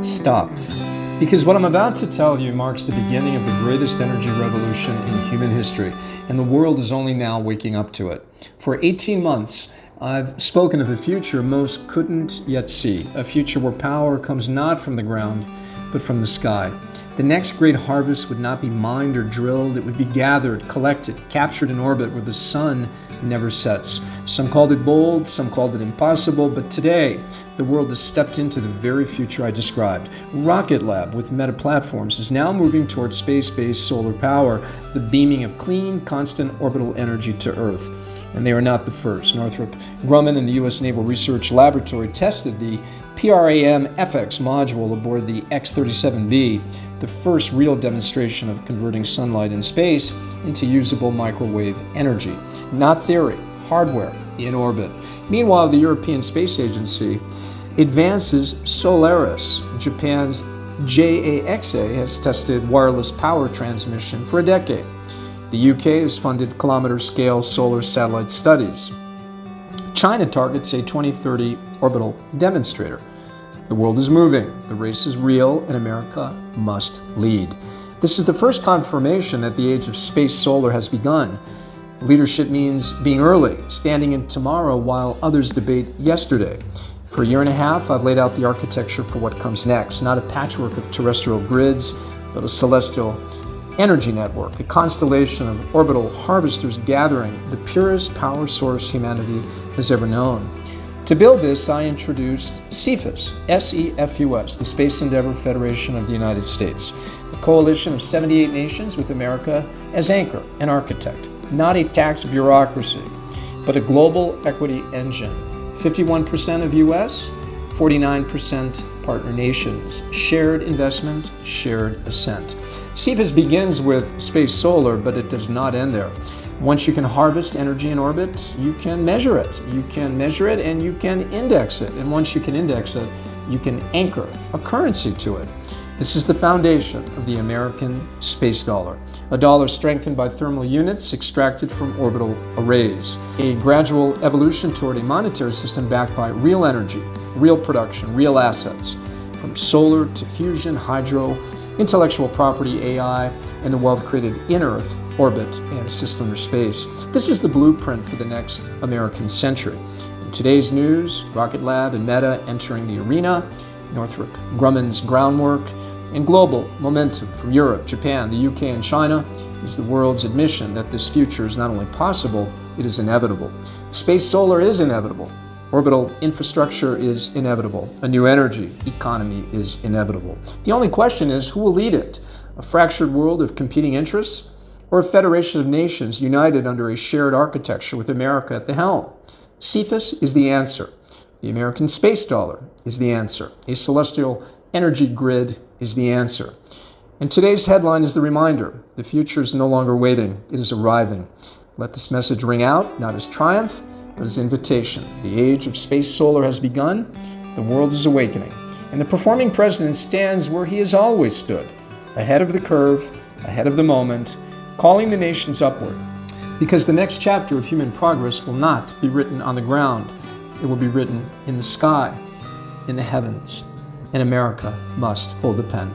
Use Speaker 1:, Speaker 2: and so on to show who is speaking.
Speaker 1: Stop. Because what I'm about to tell you marks the beginning of the greatest energy revolution in human history, and the world is only now waking up to it. For 18 months, I've spoken of a future most couldn't yet see, a future where power comes not from the ground, but from the sky. The next great harvest would not be mined or drilled, it would be gathered, collected, captured in orbit where the sun never sets. Some called it bold, some called it impossible, but today, the world has stepped into the very future I described. Rocket Lab with Meta Platforms is now moving towards space-based solar power, the beaming of clean, constant orbital energy to Earth. And they are not the first. Northrop Grumman and the U.S. Naval Research Laboratory tested the PRAM-FX module aboard the X-37B, the first real demonstration of converting sunlight in space into usable microwave energy. Not theory, hardware in orbit. Meanwhile, the European Space Agency advances Solaris. Japan's JAXA has tested wireless power transmission for a decade. The UK has funded kilometer-scale solar satellite studies. China targets a 2030 orbital demonstrator. The world is moving, the race is real, and America must lead. This is the first confirmation that the age of space solar has begun. Leadership means being early, standing in tomorrow while others debate yesterday. For a year and a half, I've laid out the architecture for what comes next, not a patchwork of terrestrial grids, but a celestial energy network, a constellation of orbital harvesters gathering the purest power source humanity has ever known. To build this, I introduced CEFUS, S-E-F-U-S, the Space Endeavor Federation of the United States, a coalition of 78 nations with America as anchor and architect. Not a tax bureaucracy, but a global equity engine. 51% of U.S., 49% partner nations. Shared investment, shared ascent. CEFUS begins with space solar, but it does not end there. Once you can harvest energy in orbit, you can measure it. You can measure it and you can index it. And once you can index it, you can anchor a currency to it. This is the foundation of the American space dollar. A dollar strengthened by thermal units extracted from orbital arrays. A gradual evolution toward a monetary system backed by real energy, real production, real assets, from solar to fusion, hydro, intellectual property, AI, and the wealth created in Earth, orbit, and cislunar space. This is the blueprint for the next American century. In today's news, Rocket Lab and Meta entering the arena, Northrop Grumman's groundwork, and global momentum from Europe, Japan, the UK, and China is the world's admission that this future is not only possible, it is inevitable. Space solar is inevitable. Orbital infrastructure is inevitable. A new energy economy is inevitable. The only question is, who will lead it? A fractured world of competing interests, or a federation of nations united under a shared architecture with America at the helm? CEFUS is the answer. The American space dollar is the answer. A celestial energy grid is the answer. And today's headline is the reminder. The future is no longer waiting, it is arriving. Let this message ring out, not as triumph, but as invitation. The age of space solar has begun, the world is awakening, and the performing president stands where he has always stood, ahead of the curve, ahead of the moment, calling the nations upward. Because the next chapter of human progress will not be written on the ground, it will be written in the sky, in the heavens, and America must hold the pen.